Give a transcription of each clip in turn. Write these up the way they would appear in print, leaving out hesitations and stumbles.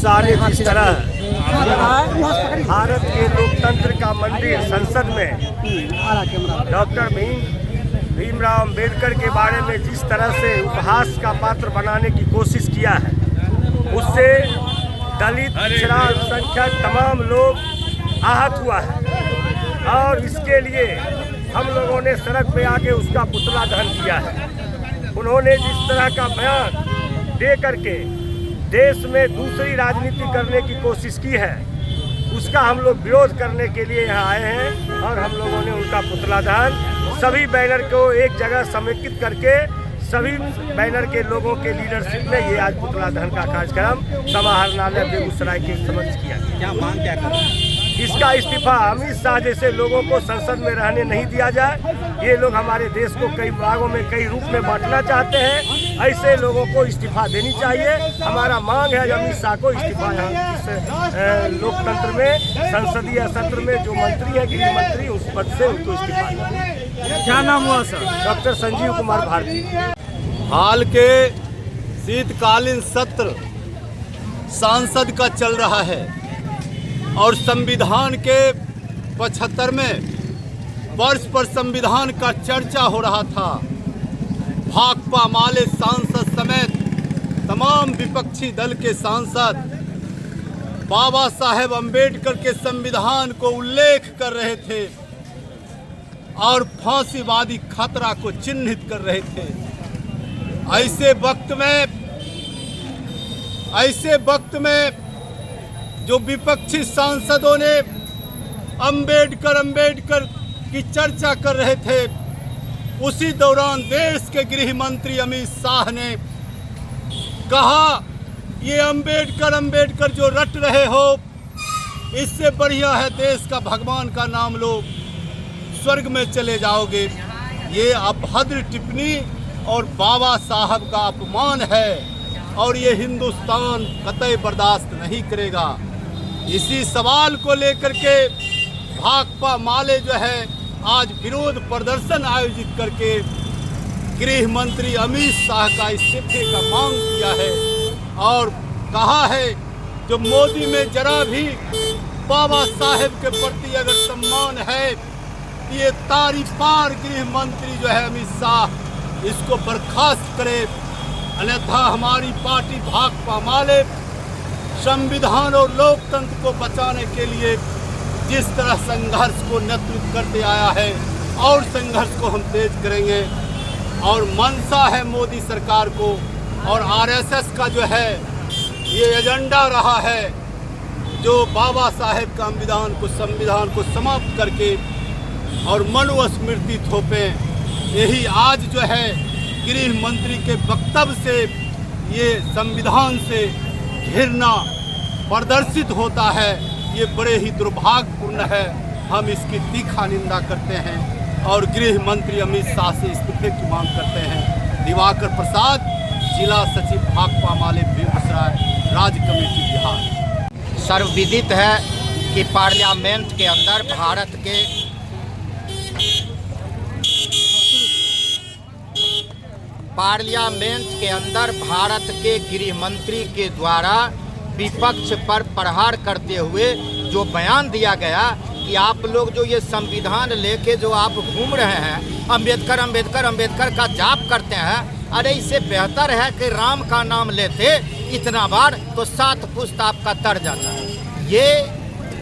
सारे जिस तरह भारत के लोकतंत्र का मंदिर संसद में डॉक्टर भीमराव अंबेडकर के बारे में जिस तरह से उपहास का पात्र बनाने की कोशिश किया है, उससे दलित, पिछड़ा, अल्पसंख्यक तमाम लोग आहत हुआ है और इसके लिए हम लोगों ने सड़क पे आके उसका पुतला दहन किया है। उन्होंने जिस तरह का बयान दे करके देश में दूसरी राजनीति करने की कोशिश की है, उसका हम लोग विरोध करने के लिए यहाँ आए हैं और हम लोगों ने उनका पुतला दहन सभी बैनर को एक जगह समेकित करके सभी बैनर के लोगों के लीडरशिप में ये आज पुतला दहन का कार्यक्रम समाहरणालय बेगूसराय के समक्ष किया। क्या मांग क्या कर रहे हैं? इसका इस्तीफा अमित शाह जैसे लोगों को संसद में रहने नहीं दिया जाए। ये लोग हमारे देश को कई भागों में कई रूप में बांटना चाहते हैं, ऐसे लोगों को इस्तीफा देनी चाहिए। हमारा मांग है अमित शाह को इस्तीफा इस लोकतंत्र में संसदीय सत्र में जो मंत्री है गृह मंत्री उस पद से उनको इस्तीफा दें। क्या नाम हुआ सर? डॉक्टर संजीव कुमार भारती। हाल के शीतकालीन सत्र संसद का चल रहा है और संविधान के 75वें वर्ष पर संविधान का चर्चा हो रहा था। भाकपा माले सांसद समेत तमाम विपक्षी दल के सांसद बाबा साहेब अंबेडकर के संविधान को उल्लेख कर रहे थे और फांसीवादी खतरा को चिन्हित कर रहे थे। ऐसे वक्त में जो विपक्षी सांसदों ने अंबेडकर की चर्चा कर रहे थे, उसी दौरान देश के गृह मंत्री अमित शाह ने कहा ये अंबेडकर जो रट रहे हो, इससे बढ़िया है देश का भगवान का नाम लो, स्वर्ग में चले जाओगे। ये अभद्र टिप्पणी और बाबा साहब का अपमान है और ये हिंदुस्तान कतई बर्दाश्त नहीं करेगा। इसी सवाल को लेकर के भाकपा माले जो है आज विरोध प्रदर्शन आयोजित करके गृह मंत्री अमित शाह का इस्तीफे का मांग किया है और कहा है जो मोदी में जरा भी बाबा साहेब के प्रति अगर सम्मान है, ये तारी पार गृह मंत्री जो है अमित शाह इसको बर्खास्त करे, अन्यथा हमारी पार्टी भाकपा माले संविधान और लोकतंत्र को बचाने के लिए जिस तरह संघर्ष को नेतृत्व करते आया है और संघर्ष को हम तेज करेंगे। और मंशा है मोदी सरकार को और आरएसएस का जो है ये एजेंडा रहा है जो बाबा साहेब का संविधान को समाप्त करके और मनुस्मृति थोपें। यही आज जो है गृह मंत्री के वक्तव्य से ये संविधान से घिरना प्रदर्शित होता है। ये बड़े ही दुर्भाग्यपूर्ण है। हम इसकी तीखा निंदा करते हैं और गृह मंत्री अमित शाह से इस्तीफे की मांग करते हैं। दिवाकर प्रसाद, जिला सचिव भाकपा माले बेगूसराय, राज्य कमेटी बिहार। सर्वविदित है कि पार्लियामेंट के अंदर भारत के गृह मंत्री के द्वारा विपक्ष पर प्रहार करते हुए जो बयान दिया गया कि आप लोग जो ये संविधान लेके जो आप घूम रहे हैं, अंबेडकर का जाप करते हैं, अरे इससे बेहतर है कि राम का नाम लेते इतना बार तो 7 पुश्त आपका तर जाता है। ये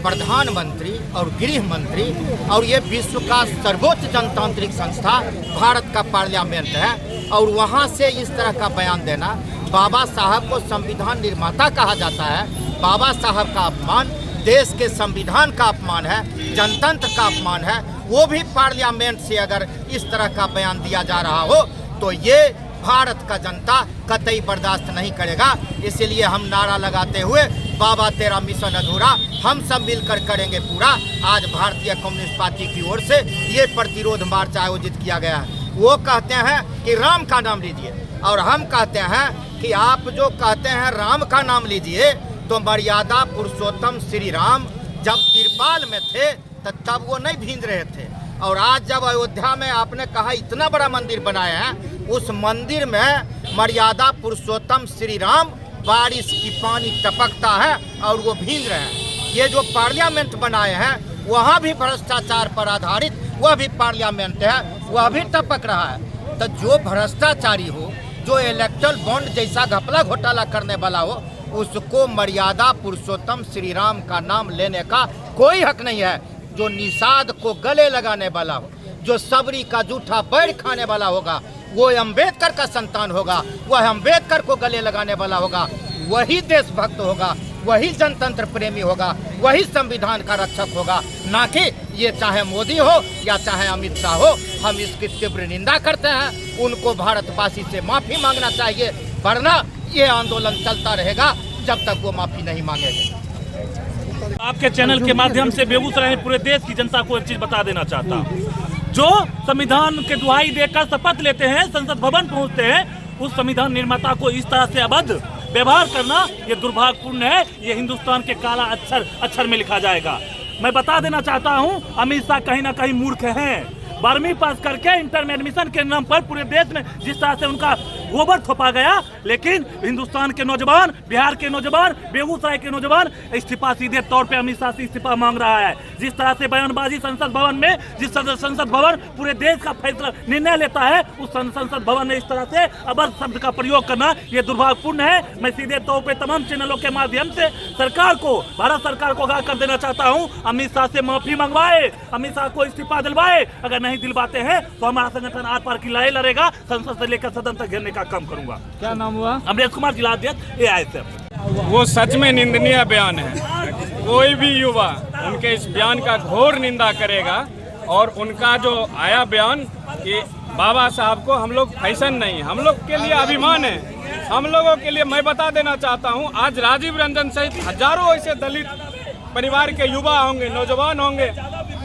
प्रधानमंत्री और गृह मंत्री और ये विश्व का सर्वोच्च जनतांत्रिक संस्था भारत का पार्लियामेंट है और वहाँ से इस तरह का बयान देना, बाबा साहब को संविधान निर्माता कहा जाता है। बाबा साहब का अपमान देश के संविधान का अपमान है, जनतंत्र का अपमान है। वो भी पार्लियामेंट से अगर इस तरह का बयान दिया जा रहा हो तो ये भारत का जनता कतई बर्दाश्त नहीं करेगा। इसलिए हम नारा लगाते हुए बाबा तेरा मिशन अधूरा हम सब मिलकर करेंगे पूरा, आज भारतीय कम्युनिस्ट पार्टी की ओर से ये प्रतिरोध मार्च आयोजित किया गया है। वो कहते हैं कि राम का नाम लीजिए और हम कहते हैं कि आप जो कहते हैं राम का नाम लीजिए तो मर्यादा पुरुषोत्तम श्री राम जब तिरपाल में थे तब वो नहीं भींज रहे थे। और आज जब अयोध्या में आपने कहा इतना बड़ा मंदिर बनाया है, उस मंदिर में मर्यादा पुरुषोत्तम श्री राम बारिश की पानी टपकता है और वो भीग रहे हैं। ये जो पार्लियामेंट बनाए हैं वहाँ भी भ्रष्टाचार पर आधारित वह भी पार्लियामेंट है, वह भी टपक रहा है। तो जो भ्रष्टाचारी हो, जो इलेक्ट्रल बॉन्ड जैसा घपला घोटाला करने वाला हो, उसको मर्यादा पुरुषोत्तम श्री राम का नाम लेने का कोई हक नहीं है। जो निषाद को गले लगाने वाला हो, जो सबरी का जूठा पैर खाने वाला होगा, वो अम्बेडकर का संतान होगा, वह अम्बेडकर को गले लगाने वाला होगा, वही देशभक्त होगा, वही जनतंत्र प्रेमी होगा, वही संविधान का रक्षक होगा, ना कि ये चाहे मोदी हो या चाहे अमित शाह हो। हम इसकी तीव्र निंदा करते हैं। उनको भारतवासी से माफी मांगना चाहिए, वरना ये आंदोलन चलता रहेगा जब तक वो माफी नहीं मांगेंगे। आपके चैनल के माध्यम से बेगूसराय में पूरे देश की जनता को एक चीज बता देना चाहता हूँ। जो संविधान के दुहाई देकर शपथ लेते हैं, संसद भवन पहुंचते हैं, उस संविधान निर्माता को इस तरह से अभद्र व्यवहार करना ये दुर्भाग्यपूर्ण है। ये हिंदुस्तान के काला अक्षर में लिखा जाएगा। मैं बता देना चाहता हूँ, अमित शाह कहीं ना कहीं मूर्ख हैं। 12वीं पास करके इंटर में एडमिशन के नाम पर पूरे देश में जिस तरह से उनका गोबर थोपा गया, लेकिन हिंदुस्तान के नौजवान, बिहार के नौजवान, बेगूसराय के नौजवान इस्तीफा सीधे तौर पे अमित शाह से इस्तीफा मांग रहा है। जिस तरह से बयानबाजी संसद भवन में, जिस संसद भवन पूरे देश का फैसला निर्णय लेता है, उस संसद भवन में इस तरह से अभद्र शब्द का प्रयोग करना ये दुर्भाग्यपूर्ण है। मैं सीधे तौर पे तमाम चैनलों के माध्यम से सरकार को, भारत सरकार को आगाह कर देना चाहता हूँ, अमित शाह से माफी मंगवाए, अमित शाह को इस्तीफा दिलवाए। अगर नहीं दिलवाते हैं तो हमारा संगठन आर पार की लड़ाई लड़ेगा, संसद से लेकर सदन तक घेरने का काम करूंगा। क्या नाम हुआ? अमरेश कुमार, जिला अध्यक्ष AISF। वो सच में निंदनीय बयान है। कोई भी युवा उनके इस बयान का घोर निंदा करेगा। और उनका जो आया बयान कि बाबा साहब को हम लोग फैशन नहीं, हम लोग के लिए अभिमान है। हम लोगों के लिए मैं बता देना चाहता हूँ, आज राजीव रंजन सहित हजारों ऐसे दलित परिवार के युवा होंगे, नौजवान होंगे,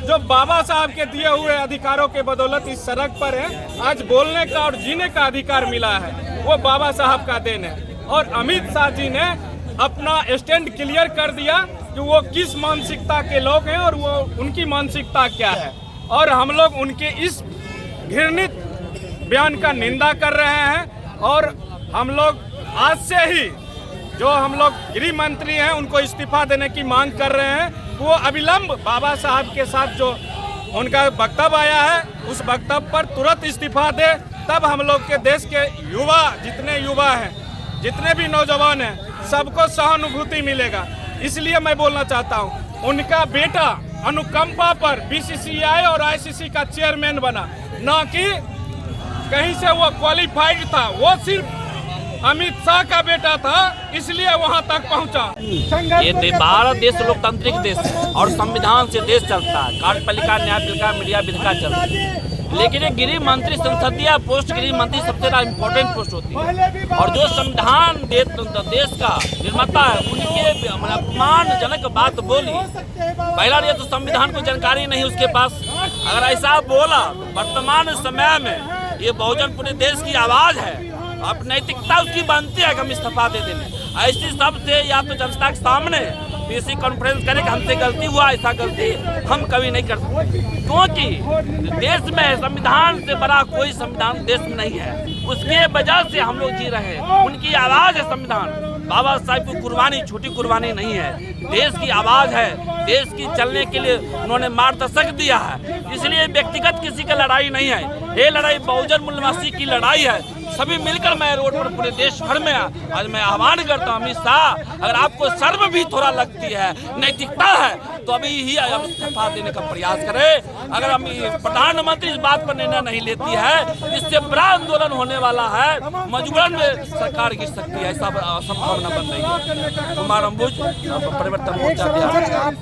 जो बाबा साहब के दिए हुए अधिकारों के बदौलत इस सड़क पर है। आज बोलने का और जीने का अधिकार मिला है, वो बाबा साहब का देन है। और अमित शाह जी ने अपना स्टैंड क्लियर कर दिया कि वो किस मानसिकता के लोग हैं और वो उनकी मानसिकता क्या है। और हम लोग उनके इस घृणित बयान का निंदा कर रहे हैं। और हम लोग आज से ही जो हम लोग गृह मंत्री हैं उनको इस्तीफा देने की मांग कर रहे हैं। वो अविलंब बाबा साहब के साथ जो उनका वक्तव्य आया है, उस वक्तव्य पर तुरंत इस्तीफा दे, तब हम लोग के देश के युवा, जितने युवा हैं, जितने भी नौजवान हैं, सबको सहानुभूति मिलेगा। इसलिए मैं बोलना चाहता हूँ, उनका बेटा अनुकंपा पर BCCI और ICC का चेयरमैन बना, ना कि कहीं से वो क्वालिफाइड था। वो सिर्फ अमित शाह का बेटा था, इसलिए वहां तक पहुंचा। ये भारत देश लोकतांत्रिक देश है और संविधान से देश चलता है। कार्यपालिका, न्यायपालिका, मीडिया विधिका चलता है। लेकिन ये गृह मंत्री, संसदीय पोस्ट गृह मंत्री सबसे ज्यादा इम्पोर्टेंट पोस्ट होती है। और जो संविधान देश का निर्माता है, उनके अपमानजनक बात बोली। पहला ये तो संविधान को जानकारी नहीं उसके पास। अगर ऐसा बोला, वर्तमान समय में ये बहुजन पूरे देश की आवाज है, अब नैतिकता उसकी बनती है कि हम इस्तीफा दे दें। ऐसी सब से या तो जनता के सामने पीसी कॉन्फ्रेंस करें कि हमसे गलती हुआ, ऐसा गलती हम कभी नहीं कर सकते, क्योंकि देश में संविधान से बड़ा कोई संविधान देश में नहीं है। उसके वजह से हम लोग जी रहे हैं। उनकी आवाज है संविधान। बाबा साहब की कुर्बानी छोटी कुर्बानी नहीं है, देश की आवाज है। देश की चलने के लिए उन्होंने मार्गदर्शक दिया है। इसलिए व्यक्तिगत किसी की लड़ाई नहीं है, ये लड़ाई बहुजन मूल्यवासी की लड़ाई है। सभी मिलकर मैं रोड पर पूरे देश भर में आज मैं आह्वान करता हूँ, अमित शाह, अगर आपको शर्म भी थोड़ा लगती है, नैतिकता है, तो अभी ही इस्तीफा देने का प्रयास करें। अगर हम प्रधानमंत्री इस बात पर निर्णय नहीं लेती है, इससे बड़ा आंदोलन होने वाला है। मजबूरन में सरकार गिर सकती है, ऐसा संभावना बन रही है। कुमार अंबुज, परिवर्तन मोर्चा बिहार।